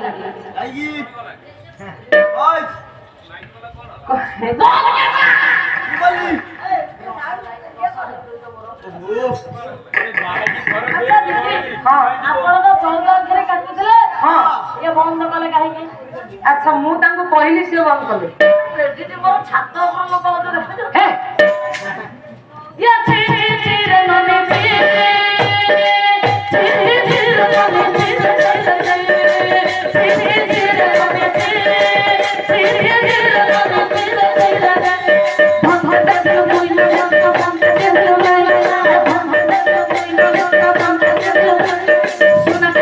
आएगी आज बोली अच्छा मु तांको कहली से बंद कले दीदी मोर छात ऊपर लोक देखो हे या छी छी छी रे नने छी छी छी रे नने छी छी छी रे नने छी छी रे नने छी भम भम दे कोई ना भम दे भम भम दे कोई ना भम दे सुना के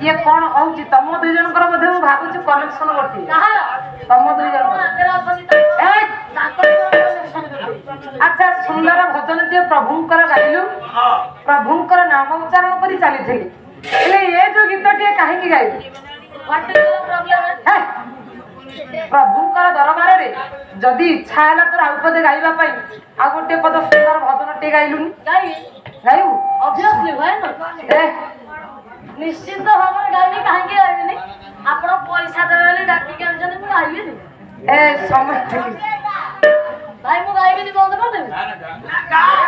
ये कौन होउची तम दुई जन कर मध्ये भागुची कनेक्शन गोटी तम दुई जन अच्छा सुंदर भजन टे प्रभुंकर गाइलु प्रभुंकर नाम उच्चारण करी चली थी एले ये जो गीत टे काहे की गाइलु व्हाट इज द प्रॉब्लम है प्रभुंकर दरबार रे जदी इच्छा हैला तोर आउपदे गाइबा पई आ गोटे पद सुंदर भजन टे गाइलु गाइबु ऑब्वियसली भाई न ए निश्चित भाव में गाइबी कहीं गाइबी आपण पैसा देले डाकी के जने मु गाइबी ए समय भाई मु गाइबी बंद कर देबी ना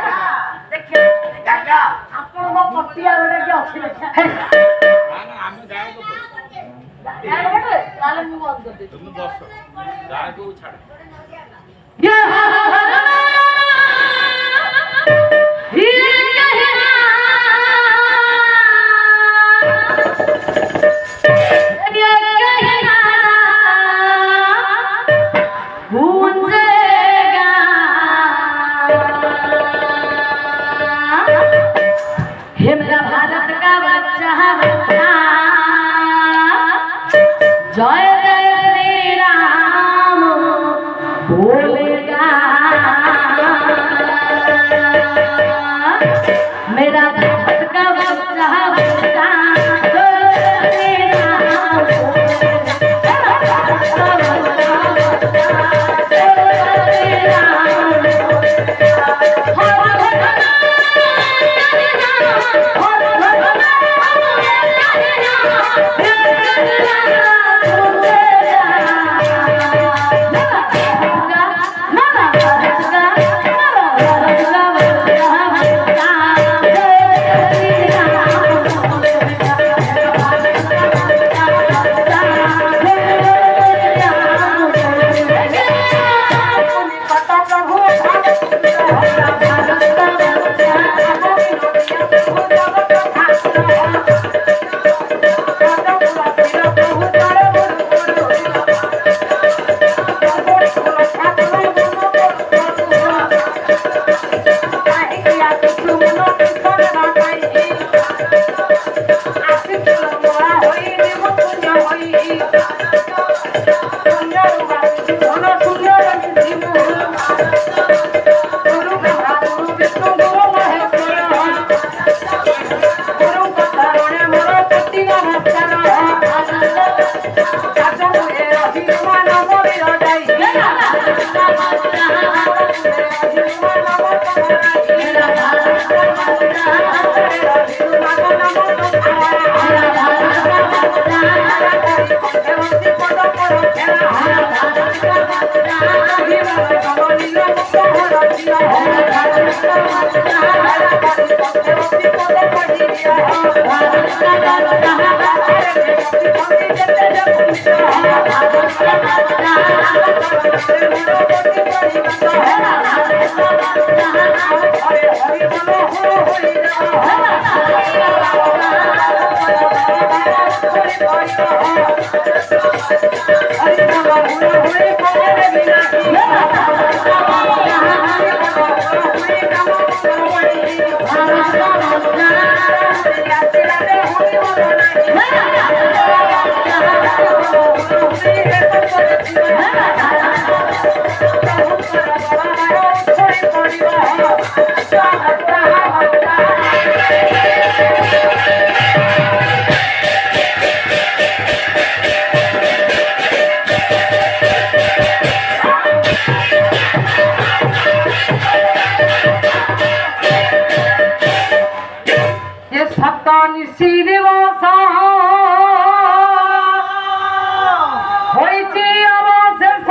ना देखिए काका आपण मो पटिया रोडे के अछि ना ना हम गाय को गाय को ताले मु बंद कर दे तुम बस गाय को छाड़ ये मेरा भारत का बच्चा जय जय श्री राम बोलेगा मेरा भारत का बच्चा নিশি দিবস হইছে অবশেষ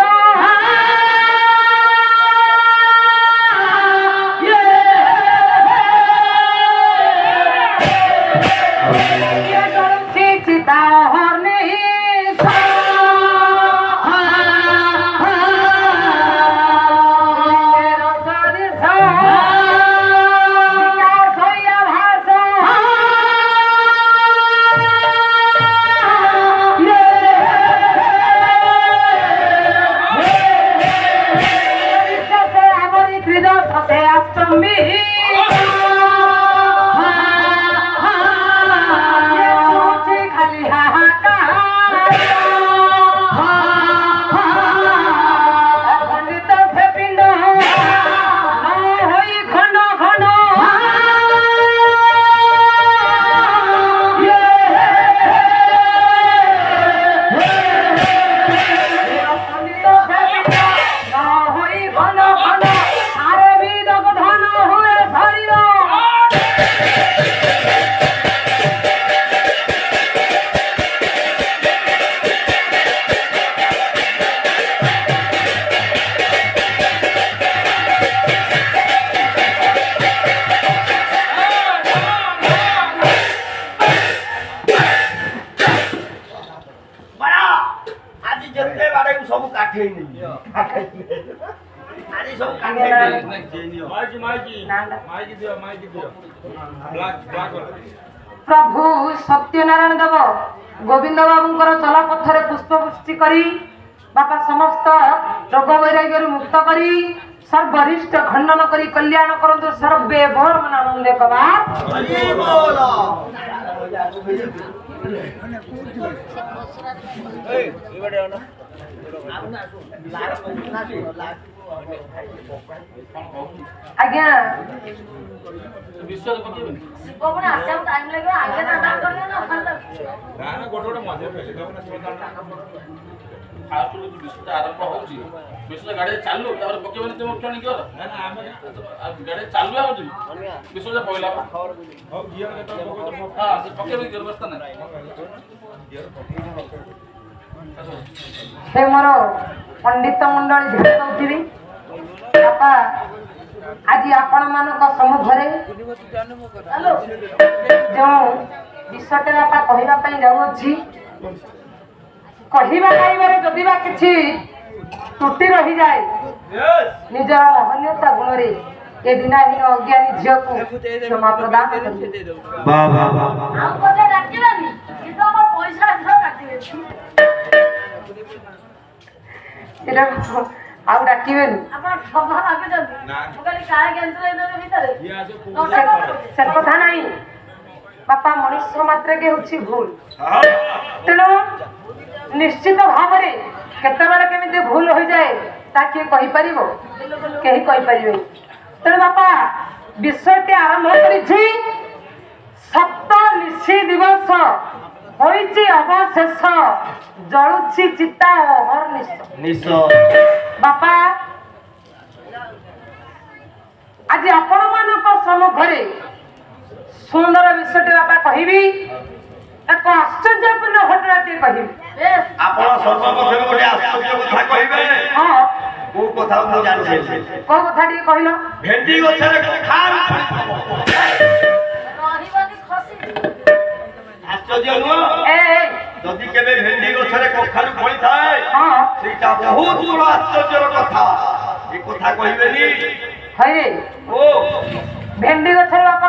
ସବୁ କାଠେଇ ନେଇ ଆଜି ସବୁ କାଠେଇ ପ୍ରଭୁ ସତ୍ୟନାରାୟଣ ଦେବ ଗୋବିନ୍ଦ ବାବୁଙ୍କର ଚଲାପଥରେ ପୁଷ୍ପବୃଷ୍ଟି କରି ବାପା ସମସ୍ତ ରୋଗ ବୈରାଗ୍ୟରୁ ମୁକ୍ତ କରି ସର୍ବରିଷ୍ଟ ଖଣ୍ଡନ କରି କଲ୍ୟାଣ କରନ୍ତୁ ସର୍ବେ ଭୋର ଆନନ୍ଦ କବା ଆଜ୍ଞା ଆରମ୍ଭ ହଉଛି ବିଶ୍ୱ ଗାଡି ଚାଲୁ ତାପରେ ପକେଇବନି ତୁମ ଉଠଣି କିର ଗାଡି ଚାଲୁ ଆଉଛି ବିଶ୍ୱ ପହିଲା ସେ ପକେଇବେ କି ବ୍ୟବସ୍ଥା ନାହିଁ ସେ ମୋର ପଣ୍ଡିତ ମଣ୍ଡଳୀ ଧ୍ୟାନ ଦଉଥିବି ବାପା ଆଜି ଆପଣ ମାନଙ୍କ ସମ୍ମୁଖରେ ଯେଉଁ ବିଷୟଟା ବାପା କହିବା ପାଇଁ ଯାଉଅଛି କହିବା ଖାଇବାରେ ଯଦି ବା କିଛି ତ୍ରୁଟି ରହିଯାଏ ନିଜର ମହନୀୟତା ଗୁଣରେ ଏ ଦିନାହୀନ ଅଜ୍ଞାନୀ ଝିଅକୁ କ୍ଷମା ପ୍ରଦାନ ଆଉ ଡାକିବେନି ସେ କଥା ନାହିଁ ବାପା ମଣିଷ ମାତ୍ରକେ ହେଉଛି ଭୁଲ ତେଣୁ ନିଶ୍ଚିତ ଭାବରେ କେତେବେଳେ କେମିତି ଭୁଲ ହୋଇଯାଏ ତା କିଏ କହିପାରିବ କେହି କହିପାରିବେ ତେଣୁ ବାପା ବିଷୟଟି ଆରମ୍ଭ କରିଛି ସପ୍ତ ନିଶି ଦିବସ ହୋଇଛି ଅବଶେଷ ଜଳୁଛି ଚିତା ଅହର୍ନିଶ ବାପା ଆଜି ଆପଣ ମାନଙ୍କ ସମ୍ମୁଖରେ ସୁନ୍ଦର ବିଷୟଟି ବାପା କହିବି ଏକ ଆଶ୍ଚର୍ଯ୍ୟପୂର୍ଣ୍ଣ ଘଟଣାଟିଏ କହିବି ଆପଣ ସର୍ବପ୍ରଥମେ ଗୋଟେ ଆଶ୍ଚର୍ଯ୍ୟ କଥା କହିବେ ହଁ କୋଉ କଥା ମୁଁ ଜାଣିଛି କୋଉ କଥା ଟିକେ କହିଲ ଭେଣ୍ଡି ଗଛରେ କଖାରୁ ଆଶ୍ଚର୍ଯ୍ୟ ନୁହଁ ଯଦି କେବେ ଭେଣ୍ଡି ଗଛରେ କଖାରୁ ଫଳିଥାଏ ସେଇଟା ବହୁତ ବଡ଼ ଆଶ୍ଚର୍ଯ୍ୟର କଥା ଏ କଥା କହିବେନି ହଇରେ ଓ ଭେଣ୍ଡି ଗଛରେ ବାପା